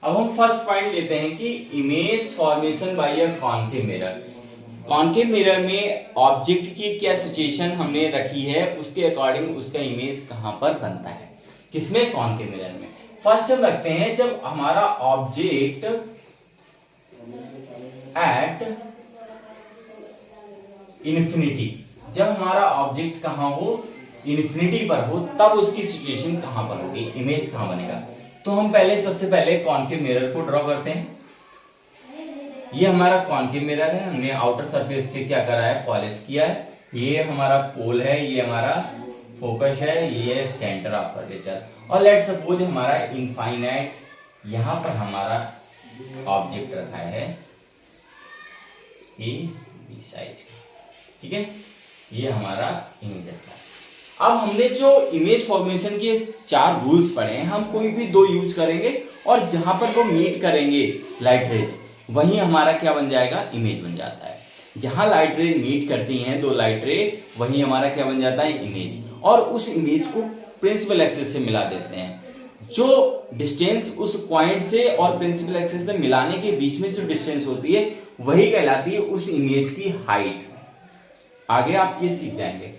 अब हम first point लेते हैं कि image formation by a concave mirror. Concave mirror में ऑब्जेक्ट की क्या सिचुएशन हमने रखी है, उसके अकॉर्डिंग उसका इमेज कहां पर बनता है, किसमें, कॉन्केव मिरर में। फर्स्ट हम रखते हैं जब हमारा ऑब्जेक्ट एट इन्फिनिटी, जब हमारा ऑब्जेक्ट कहां हो, इन्फिनिटी पर हो, तब उसकी सिचुएशन कहां पर होगी, इमेज कहां बनेगा। तो हम सबसे पहले कॉन्केव मिरर को ड्रॉ करते हैं। ये हमारा कॉन्केव मिरर है, हमने आउटर सरफेस से क्या करा है, पॉलिश किया है। ये हमारा पोल है, ये हमारा फोकस है, ये सेंटर ऑफ कर्वेचर। और लेट्स सपोज हमारा इनफाइनाइट यहां पर हमारा ऑब्जेक्ट रखा है ए बी साइज का, ठीक है, ये हमारा इमेज रखा है। अब हमने जो इमेज फॉर्मेशन के 4 रूल्स पढ़े हैं, हम कोई भी 2 यूज करेंगे और जहां पर वो मीट करेंगे लाइट रेज, वही हमारा क्या बन जाएगा, इमेज बन जाता है। जहां लाइट रे मीट करती हैं 2 लाइट रे, वही हमारा क्या बन जाता है, इमेज। और उस इमेज को प्रिंसिपल एक्सिस से मिला देते हैं। जो डिस्टेंस उस पॉइंट से और प्रिंसिपल एक्सिस से मिलाने के बीच में जो डिस्टेंस होती है, वही कहलाती है उस इमेज की हाइट। आगे आप ये सीख जाएंगे।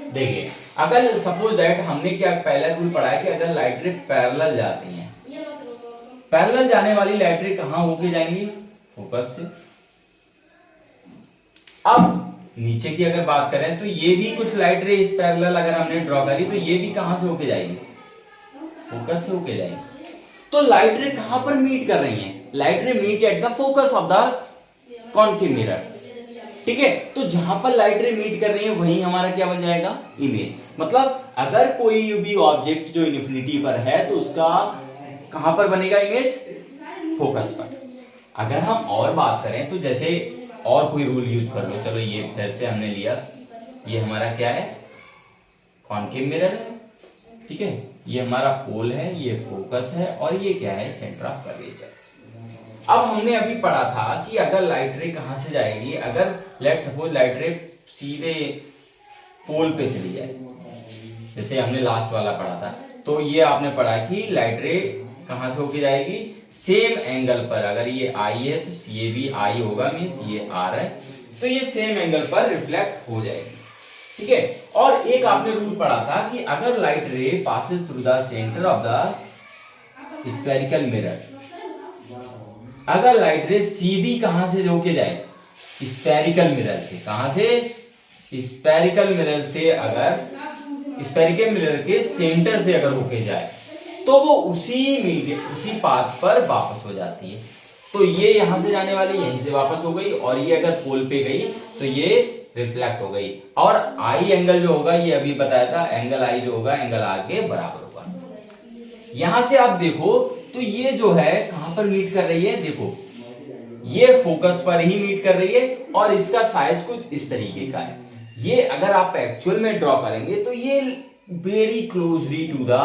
देखिए, अगर सपोज दैट हमने क्या पहला रूल पढ़ा है कि अगर लाइट रे पैरेलल जाती हैं, पैरेलल जाने वाली लाइट रे कहां होके जाएंगी, फोकस से। अब नीचे की अगर बात करें तो ये भी कुछ लाइट रे इस पैरेलल अगर हमने ड्रॉ करी तो ये भी कहां से होके जाएगी, फोकस से होके जाएगी। तो लाइट रे कहां पर मीट कर रही हैं, light ray meet at the focus of the concave mirror, ठीक है। तो जहां पर लाइट रे मीट कर रही है वहीं हमारा क्या बन जाएगा, इमेज। मतलब अगर कोई भी ऑब्जेक्ट जो इन्फिनिटी पर है तो उसका कहां पर बनेगा इमेज, फोकस पर। अगर हम और बात करें तो जैसे और कोई रूल यूज कर लो, चलो ये फिर से हमने लिया, ये हमारा क्या है, कॉन्केव मिरर है, ठीक है, ये हमारा पोल है, ये फोकस है, और ये क्या है, सेंटर ऑफ कर्वेचर। अब हमने अभी पढ़ा था कि अगर लाइट रे कहां से जाएगी, अगर लेट सपोज लाइट रे सीधे पोल पे चली जाए, जैसे हमने लास्ट वाला पढ़ा था, तो ये आपने पढ़ा कि लाइट रे कहां से होके जाएगी, सेम एंगल पर। अगर ये आई है तो ये भी आई होगा, मींस ये आर है, तो ये सेम एंगल पर रिफ्लेक्ट हो जाएगी, ठीक है। और एक आपने रूल पढ़ा था कि अगर light ray passes through the centre of the spherical mirror, अगर लाइट रे सीधी कहां से होके जाए, स्फेरिकल मिरर से, कहां से, स्फेरिकल मिरर से, अगर स्फेरिकल मिरर के सेंटर से अगर होके जाए तो वो उसी पाथ पर वापस हो जाती है। तो ये यहां से जाने वाली यहीं से वापस हो गई, और ये अगर पोल पे गई तो ये रिफ्लेक्ट हो गई। और आई एंगल जो होगा, ये अभी बताया था, एंगल आई जो होगा एंगल आर के बराबर होगा। यहां से आप देखो तो ये जो है कहां पर मीट कर रही है, देखो ये फोकस पर ही मीट कर रही है, और इसका साइज कुछ इस तरीके का है। ये अगर आप एक्चुअल में ड्रॉ करेंगे तो ये very closely to the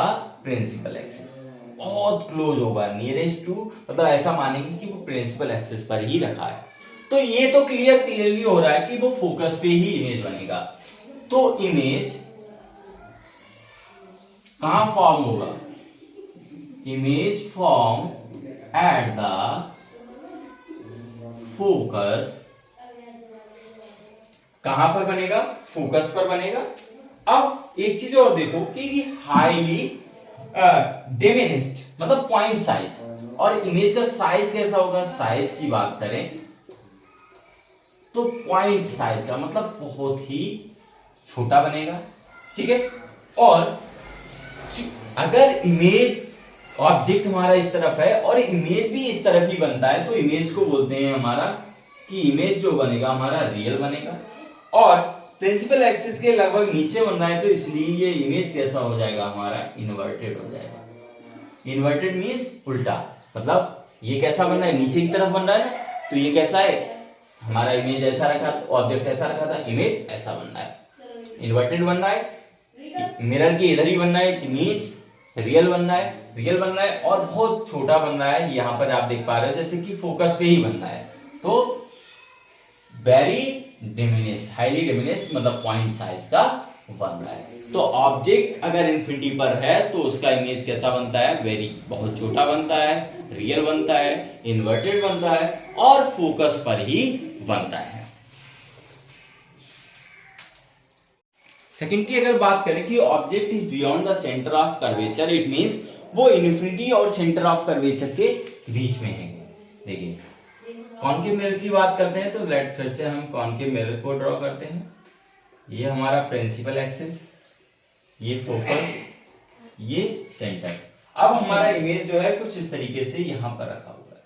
principal axis, बहुत क्लोज होगा, नियरेस्ट टू, मतलब ऐसा मानेंगे कि वो प्रिंसिपल एक्सिस पर ही रखा है। तो ये तो क्लियरली हो रहा है कि वो फोकस पे ही इमेज बनेगा। तो इमेज कहां फॉर्म होगा, image form at the focus, कहां पर बनेगा, फोकस पर बनेगा। अब एक चीज और देखो कि हाईली डिमिनिश्ड, मतलब पॉइंट साइज, और इमेज का साइज कैसा होगा, साइज की बात करें तो पॉइंट साइज का मतलब बहुत ही छोटा बनेगा, ठीक है। और अगर इमेज ऑब्जेक्ट हमारा इस तरफ है और इमेज भी इस तरफ ही बनता है, तो इमेज को बोलते हैं हमारा कि इमेज जो बनेगा हमारा रियल बनेगा। और प्रिंसिपल एक्सिस के लगभग नीचे बन रहा है, तो इसलिए ये इमेज कैसा हो जाएगा, हमारा इन्वर्टेड हो जाएगा। इन्वर्टेड मींस उल्टा, मतलब ये कैसा बन रहा है, नीचे की तरफ बन रहा है ना, तो ये कैसा है, हमारा इमेज ऐसा रखा, ऑब्जेक्ट ऐसा रखा था, इमेज ऐसा बन रहा है, इन्वर्टेड बन रहा है, मिरर के इधर ही बन रहा है, इमेज रियल बन रहा है, रियल बन रहा है, और बहुत छोटा बन रहा है। यहां पर आप देख पा रहे हो जैसे कि फोकस पे ही बन रहा है, तो वेरी डिमिनिश्ड, हाईली डिमिनिश्ड, मतलब पॉइंट साइज का बन रहा है। तो ऑब्जेक्ट अगर इन्फिनिटी पर है तो उसका इमेज कैसा बनता है, वेरी बहुत छोटा बनता है, रियल बनता है, इन्वर्टेड बनता है और फोकस पर ही बनता है। सेकेंड की अगर बात करें कि object is beyond the centre of curvature, it means वो इन्फिनिटी और सेंटर ऑफ कर्वेचर के बीच में है। देखिए कॉनकेव मिरर की बात करते हैं तो लेट फिर से हम कॉनकेव मिरर को ड्रॉ करते हैं। ये हमारा प्रिंसिपल एक्सिस, ये फोकस, ये सेंटर। अब हमारा इमेज जो है कुछ इस तरीके से यहां पर रखा हुआ है,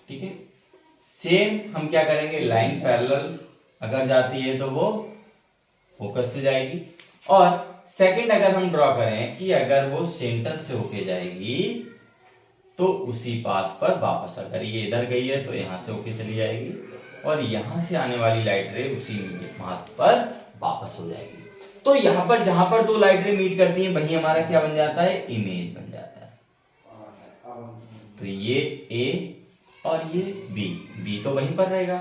ठीक है। सेम हम क्या करेंगे, लाइन पैरेलल अगर जाती है तो वो फोकस से जाएगी, और सेकंड अगर हम ड्रॉ करें कि अगर वो सेंटर से होके जाएगी तो उसी पाथ पर वापस, अगर ये इधर गई है तो यहां से होके चली जाएगी और यहां से आने वाली लाइट रे उसी पाथ पर वापस हो जाएगी। तो यहां पर जहां पर दो लाइट रे मीट करती हैं वही हमारा क्या बन जाता है, इमेज बन जाता है। तो ये ए और ये बी तो वहीं पर रहेगा।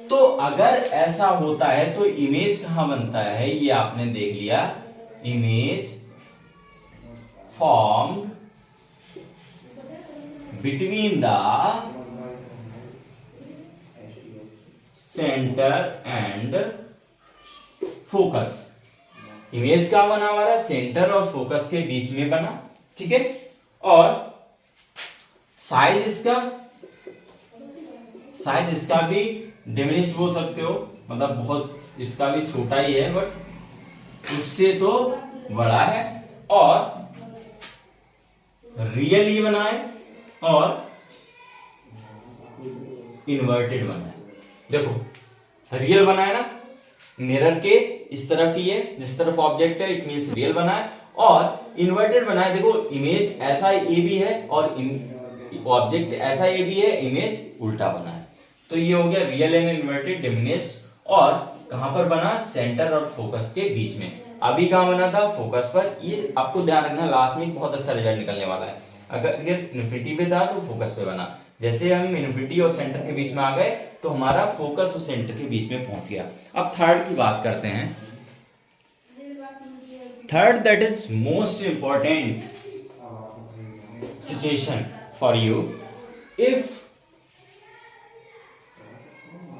तो अगर ऐसा होता है तो इमेज कहां बनता है, ये आपने देख लिया, image formed between the centre and focus. Image का बना हमारा सेंटर और फोकस के बीच में बना, ठीक है। और साइज इसका भी डिमिनिश बोल सकते हो, मतलब बहुत इसका भी छोटा ही है बट उससे तो बड़ा है, और रियल ही बना है और इन्वर्टेड बना है। देखो रियल बना है ना, मिरर के इस तरफ ही है, जिस तरफ ऑब्जेक्ट है इट मींस रियल बना है, और इन्वर्टेड बना है। देखो इमेज ऐसा ए भी है और ऑब्जेक्ट ऐसा ए भी है, इमेज उल्टा बना है। तो ये हो गया रियल एंड इन्वर्टेड डिमिनिश्ड, और कहां पर बना, सेंटर और फोकस के बीच में। अभी कहां बना था, फोकस पर। ये आपको ध्यान रखना, लास्ट में बहुत अच्छा रिजल्ट निकलने वाला है। अगर इन्फिनिटी पे था तो फोकस पे बना, जैसे हम इन्फिनिटी और सेंटर के बीच में आ गए तो हमारा फोकस और सेंटर के बीच में पहुंच गया। अब थर्ड की बात करते हैं। Third that is most important situation for you, if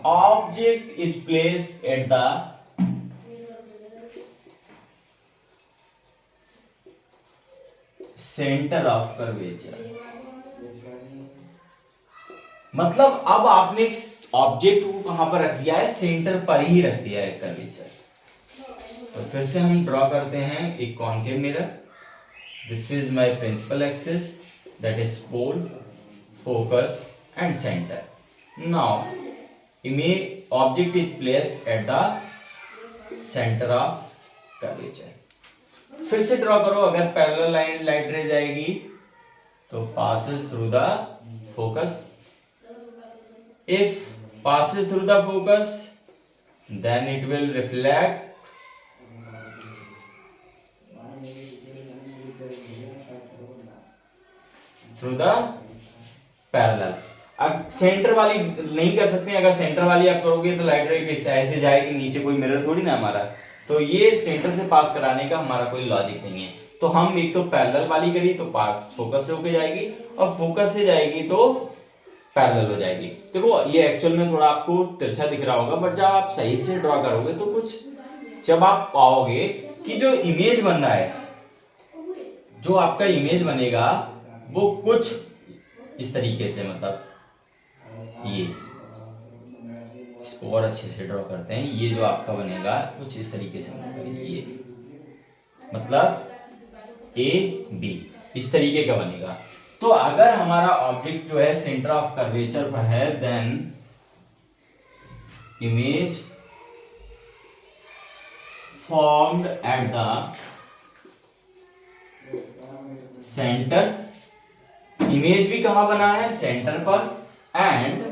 object is placed at the center of curvature। मतलब अब आपने ऑब्जेक्ट को कहां पर रख दिया है, सेंटर पर ही रख दिया है कर्वेचर। तो फिर से हम ड्रॉ करते हैं एक concave mirror. This is my principal axis, that is pole, focus and centre. Now image object is placed at the center of curvature। फिर से ड्रॉ करो, अगर पैरेलल लाइन लाइट रे जाएगी तो passes through the focus, if passes through the focus then it will reflect through the parallel। अब centre वाली नहीं कर सकते, अगर सेंटर वाली आप करोगे तो लाइट रे किस साइड से जाएगी, नीचे कोई मिरर थोड़ी ना हमारा, तो ये सेंटर से पास कराने का हमारा कोई लॉजिक नहीं है। तो हम एक तो पैरेलल वाली करी तो पास फोकस से होके जाएगी, और फोकस से जाएगी तो पैरेलल हो जाएगी। देखो ये एक्चुअल में थोड़ा आपको तिरछा दिख रहा होगा, बट जब आप सही से ड्रॉ करोगे तो कुछ, जब आप पाओगे कि जो इमेज बन रहा है, जो आपका इमेज बनेगा वो कुछ इस तरीके से, मतलब ये, इसको और अच्छे से ड्रॉ करते हैं। ये जो आपका बनेगा कुछ इस तरीके से बनेगा, ये मतलब ए बी इस तरीके का बनेगा। तो अगर हमारा ऑब्जेक्ट जो है सेंटर ऑफ कर्वेचर पर है, then image formed at the centre, image भी कहां बना है, सेंटर पर, and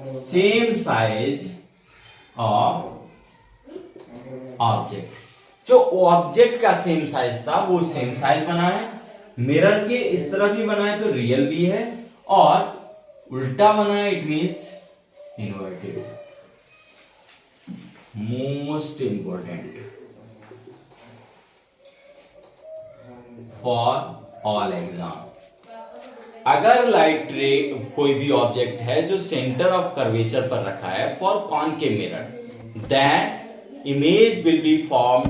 same size of object. जो ऑब्जेक्ट का सेम साइज था वो सेम साइज बना है, मिरर के इस तरफ ही बना है तो रियल भी है, और उल्टा बना है it means inverted. Most important for all exam. अगर लाइट रे कोई भी ऑब्जेक्ट है जो सेंटर ऑफ कर्वेचर पर रखा है for concave mirror, then image will be form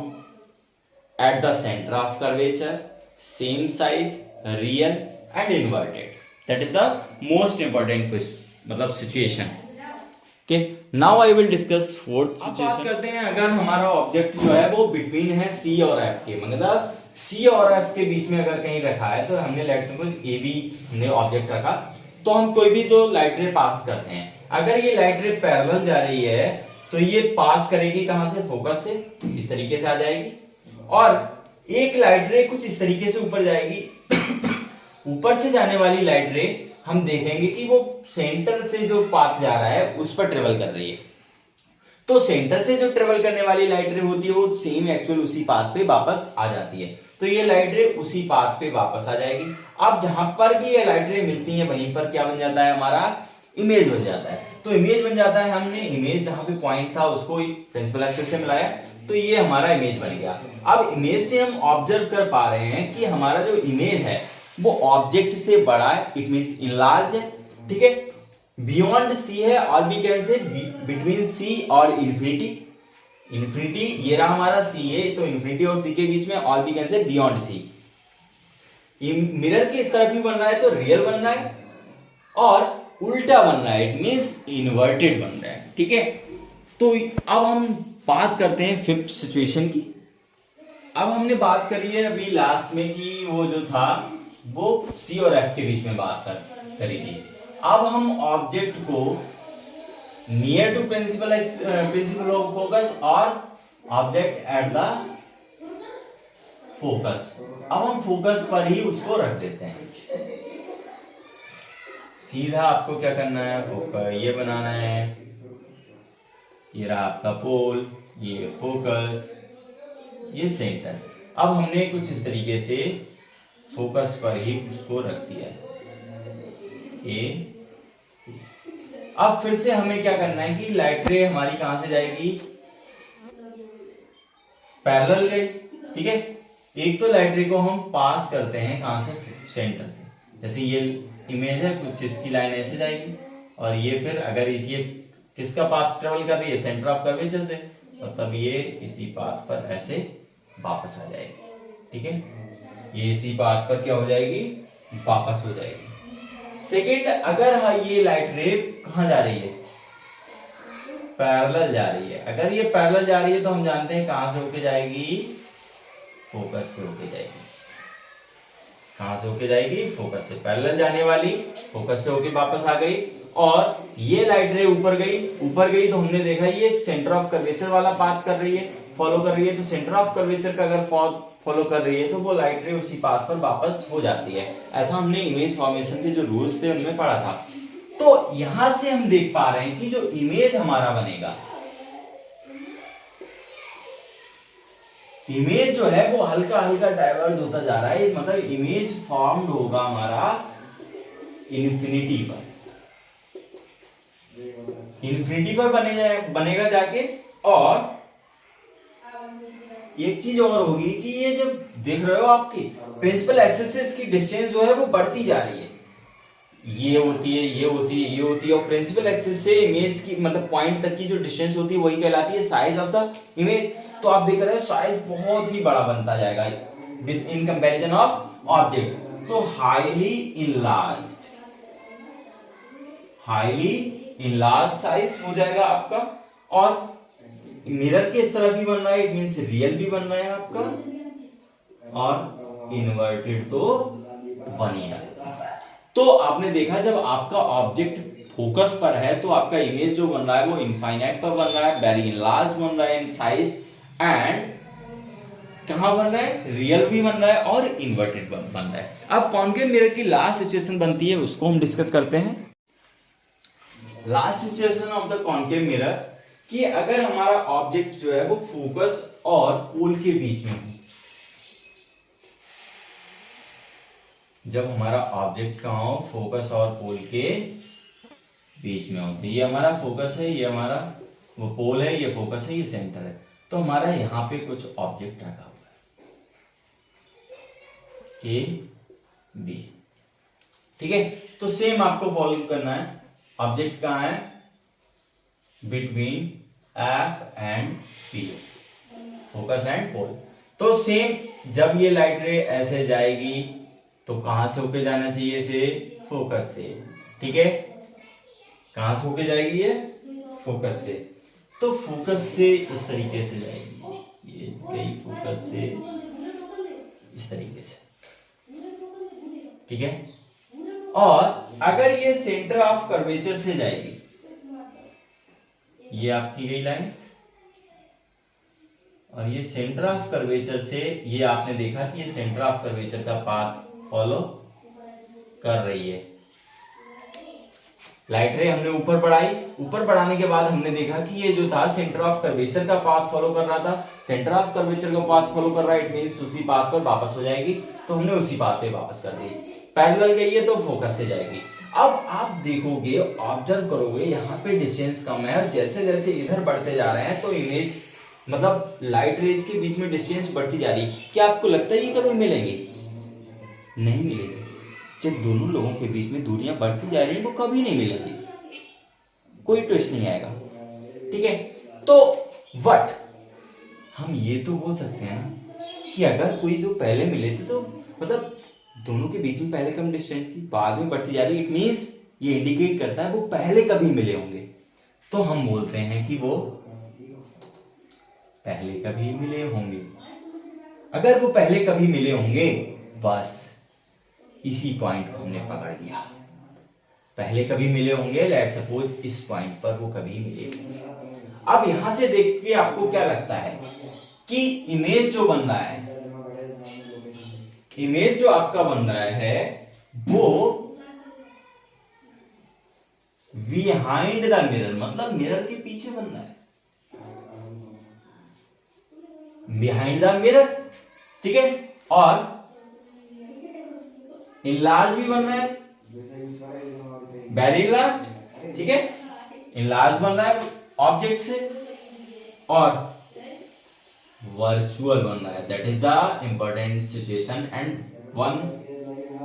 at the centre of curvature, same size, real and inverted. That is the most important मतलब situation. Okay, now I will discuss fourth situation. बात करते हैं अगर हमारा object जो है वो between है सी और एफ के, मतलब सी और एफ के बीच में अगर कहीं रखा है, तो हमने लेट्स सपोज ए बी हमने ऑब्जेक्ट रखा, तो हम कोई भी दो लाइट रे पास करते हैं। अगर ये लाइट रे पैरेलल जा रही है तो ये पास करेगी कहां से? फोकस से, इस तरीके से आ जाएगी। और एक लाइट रे कुछ इस तरीके से ऊपर जाएगी। ऊपर से जाने वाली लाइट रे हम देखेंगे कि वो सेंटर से जो पाथ जा रहा है उस पर ट्रेवल कर रही है। तो सेंटर से जो ट्रेवल करने वाली लाइट रे होती है वो सेम एक्चुअल उसी पाथ पे वापस आ जाती है। तो ये लाइट रे उसी पाथ पे वापस आ जाएगी। अब जहां पर भी ये लाइट रे मिलती है वहीं पर क्या बन जाता है? हमारा इमेज बन जाता है। तो इमेज बन जाता है, हमने इमेज जहां पे पॉइंट था उसको प्रिंसिपल एक्सिस से मिलाया, तो ये हमारा इमेज बन गया। अब इमेज से हम ऑब्जर्व कर पा रहे हैं कि हमारा जो इमेज है वो ऑब्जेक्ट से बड़ा है, इट मींस इनलार्ज है, ठीक है, बियॉन्ड सी है, और भी कैन से बिटवीन सी और इन्फिनिटी। इन्फिनिटी ये रहा हमारा सी है, तो इन्फिनिटी और सी के बीच में, और भी can say beyond C. Mirror के इस तरफ ही बन रहा है तो रियल बन रहा है, और उल्टा बन रहा है, इट मींस इन्वर्टेड बन रहा है, ठीक है। तो अब हम बात करते हैं फिफ्थ सिचुएशन की। अब हमने बात करी है अभी लास्ट में कि वो जो था वो सी और एफ के बीच में बात करी थी। अब हम ऑब्जेक्ट को near to principal of focus और ऑब्जेक्ट एट द फोकस, अब हम फोकस पर ही उसको रख देते हैं। सीधा आपको क्या करना है? फोकस ये बनाना है, ये रहा आपका पोल, ये फोकस, ये सेंटर। अब हमने कुछ इस तरीके से फोकस पर ही उसको रख दिया है। अब फिर से हमें क्या करना है कि लाइट रे हमारी कहां से जाएगी? पैरेलल गई, ठीक है। एक तो लाइट रे को हम पास करते हैं कहां से? सेंटर से। जैसे ये इमेज है, कुछ इसकी लाइन ऐसे जाएगी, और ये फिर अगर ये किसका पाथ ट्रेवल कर रही है? सेंटर ऑफ कर्वेचर से, और तब ये इसी पाथ पर ऐसे वापस आ जाएगी, ठीक है। ये इसी पाथ पर क्या हो जाएगी? वापस हो जाएगी। सेकेंड, अगर ये लाइट रे कहां जा रही है? पैरेलल जा रही है। अगर ये पैरेलल जा रही है तो हम जानते हैं कहां से होके जाएगी? फोकस से होके जाएगी। कहां से होके जाएगी? फोकस से। पैरेलल जाने वाली फोकस से होके वापस आ गई, और ये लाइट रे ऊपर गई तो हमने देखा ये सेंटर ऑफ कर्वेचर वाला पाथ कर रही है, फॉलो कर रही है। तो सेंटर ऑफ कर्वेचर का अगर फॉलो कर रही है तो वो लाइट रे उसी पाथ पर वापस हो जाती है। ऐसा हमने इमेज फॉर्मेशन के जो रूल्स थे उनमें पढ़ा था। तो यहां से हम देख पा रहे हैं कि जो इमेज हमारा बनेगा, इमेज जो है वो हल्का हल्का डाइवर्ज होता जा रहा है, मतलब इमेज फॉर्म्ड होगा हमारा इन्फिनिटी पर। इन्फिनिटी पर बनेगा जाके। और एक चीज और होगी कि ये जब देख रहे हो आपकी प्रिंसिपल एक्सिस से इसकी डिस्टेंस जो है वो बढ़ती जा रही है, ये होती है, ये होती है, ये होती है, और प्रिंसिपल एक्सिस से इमेज की मतलब पॉइंट तक की जो डिस्टेंस होती है वही कहलाती है साइज ऑफ द इमेज। तो आप देख रहे हो साइज बहुत ही बड़ा बनता जाएगा with in comparison of object. तो हाईली इनलार्ज साइज हो जाएगा आपका, और मिरर के इस तरफ ही बन रहा है, इट मींस रियल भी बन रहा है आपका, और इन्वर्टेड तो बन ही रहा है। तो आपने देखा जब आपका ऑब्जेक्ट फोकस पर है तो आपका इमेज जो बन रहा है वो इनफाइनाइट पर बन रहा है, वेरी लार्ज बन रहा है इन साइज, एंड कहां बन रहा है? रियल भी बन रहा है और इन्वर्टेड बन रहा है। अब कॉन्केव मिरर की लास्ट सिचुएशन बनती है, उसको हम डिस्कस करते हैं। Last situation of the concave mirror कि अगर हमारा ऑब्जेक्ट जो है वो फोकस और पोल के बीच में हो, जब हमारा ऑब्जेक्ट कहां हो? फोकस और पोल के बीच में हो। ये हमारा फोकस है, ये हमारा वो पोल है, ये फोकस है, ये सेंटर है। तो हमारा यहाँ पे कुछ ऑब्जेक्ट रखा हुआ है ए बी, ठीक है। तो सेम आपको फॉलो करना है। ऑब्जेक्ट कहाँ है? Between F and P, focus and pole. तो सेम जब ये लाइट रे ऐसे जाएगी तो कहां से होके जाना चाहिए? से फोकस से, ठीक है। कहां से होके जाएगी ये? फोकस से। तो फोकस से इस तरीके से जाएगी, ये गई फोकस से इस तरीके से, ठीक है। और अगर ये सेंटर ऑफ कर्वेचर से जाएगी, ये आपकी गई लाइन, और ये सेंटर ऑफ कर्वेचर से, ये आपने देखा कि ये सेंटर ऑफ कर्वेचर का पाथ फॉलो कर रही है। लाइट रे हमने ऊपर बढ़ाई, ऊपर बढ़ाने के बाद हमने देखा कि ये जो था सेंटर ऑफ कर्वेचर का पाथ फॉलो कर रहा था। सेंटर ऑफ कर्वेचर का पाथ फॉलो कर रहा है, इट मींस उसी पाथ पर वापस हो जाएगी। तो हमने उसी पाथ पे वापस कर दी। पैरेलल गई है तो फोकस से जाएगी। अब आप देखोगे, ऑब्जर्व करोगे, यहाँ पे डिस्टेंस कम है और जैसे जैसे इधर बढ़ते जा रहे हैं तो इमेज मतलब लाइट रेज के बीच में डिस्टेंस बढ़ती जा रही है। क्या आपको लगता है ये कभी मिलेंगे? नहीं मिलेंगे। जब दोनों लोगों के बीच में दूरियां बढ़ती जा रही है वो कभी नहीं मिलेंगी, कोई ट्विस्ट नहीं आएगा, ठीक है। तो वट हम ये तो बोल सकते हैं ना कि अगर कोई जो पहले मिले थे तो मतलब दोनों के बीच में पहले कम डिस्टेंस थी, बाद में बढ़ती जा रही है, इट मींस ये इंडिकेट करता है वो पहले कभी मिले होंगे। तो हम बोलते हैं कि वो पहले कभी मिले होंगे। अगर वो पहले कभी मिले होंगे, बस इसी पॉइंट को हमने पकड़ लिया। पहले कभी मिले होंगे, लेट्स सपोज इस पॉइंट पर वो कभी मिले होंगे। अब यहां से देख के आपको क्या लगता है कि इमेज जो बन रहा है, इमेज जो आपका बन रहा है वो बिहाइंड द मिरर, मतलब मिरर के पीछे बन रहा है, बिहाइंड द मिरर, ठीक है। और इनलार्ज भी बन रहा है, वेरी लार्ज, ठीक है। इनलार्ज बन रहा है ऑब्जेक्ट से, और वर्चुअल बन रहा है। That is the important situation and one,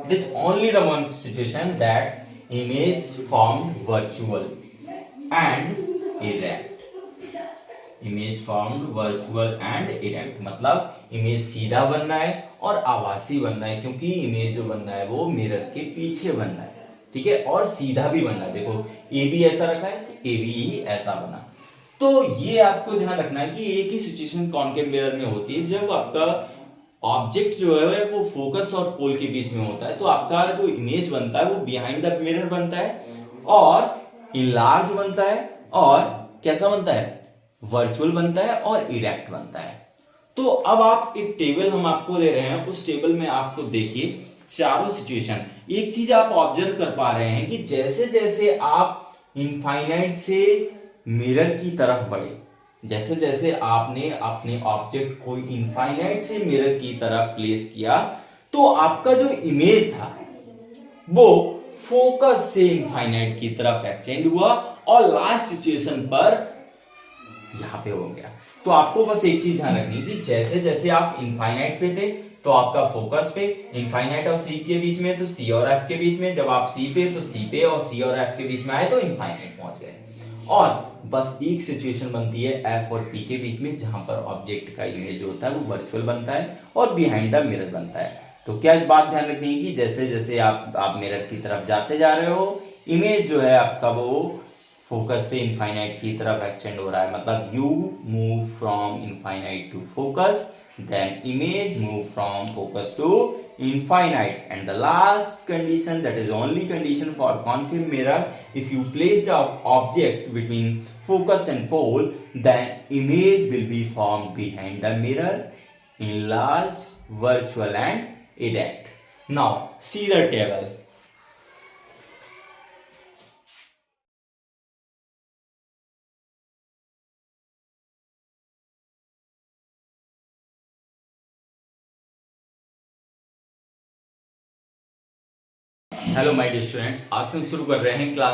it is only the one situation that image formed virtual and erect. Image formed virtual and erect मतलब इमेज सीधा बन रहा है और आभासी बन रहा है, क्योंकि इमेज जो बन रहा है वो मिरर के पीछे बन रहा है, ठीक है। और सीधा भी बन रहा है, देखो ए भी ऐसा रखा है, ए भी ही ऐसा बना। तो ये आपको ध्यान रखना है कि एक ही सिचुएशन कॉनकेव मिरर में होती है जब आपका ऑब्जेक्ट जो है वो फोकस और पोल के बीच में होता है। तो आपका जो इमेज बनता है वो बिहाइंड द मिरर बनता है और इनलार्ज बनता है और कैसा बनता है? वर्चुअल बनता है और इरेक्ट बनता है। तो अब आप एक टेबल हम आपको दे रहे हैं, उस टेबल में आपको देखिए चारों सिचुएशन। एक चीज आप ऑब्जर्व कर पा रहे हैं कि जैसे जैसे आप इनफाइनाइट से मिरर की तरफ बढ़े, जैसे जैसे आपने अपने ऑब्जेक्ट को इनफाइनाइट से मिरर की तरफ प्लेस किया, तो आपका जो इमेज था वो फोकस से इनफाइनाइट की तरफ एक्सटेंड हुआ और लास्ट सिचुएशन पर यहां पे हो गया। तो आपको बस एक चीज ध्यान रखनी कि जैसे जैसे आप इनफाइनाइट पे थे तो आपका फोकस पे, इनफाइनाइट और सी के बीच में तो सी और एफ के बीच में, जब आप सी पे तो सी पे और सी और एफ के बीच में आए तो इनफाइनाइट पहुंच गए। और बस एक सिचुएशन बनती है एफ और पी के बीच में जहां पर ऑब्जेक्ट का इमेज होता है वो वर्चुअल बनता है और बिहाइंड द मिरर बनता है। तो क्या बात ध्यान रखनी है कि जैसे जैसे आप मिरर की तरफ जाते जा रहे हो, इमेज जो है आपका वो फोकस से इनफाइनाइट की तरफ एक्सटेंड हो रहा है। मतलब you move from infinite to focus, then image move from focus to infinite, and the last condition, that is only condition for concave mirror, if you place the object between focus and pole, then image will be formed behind the mirror, enlarged, virtual and erect. Now see the table. Hello my dear student, आज से हम शुरू कर रहे हैं class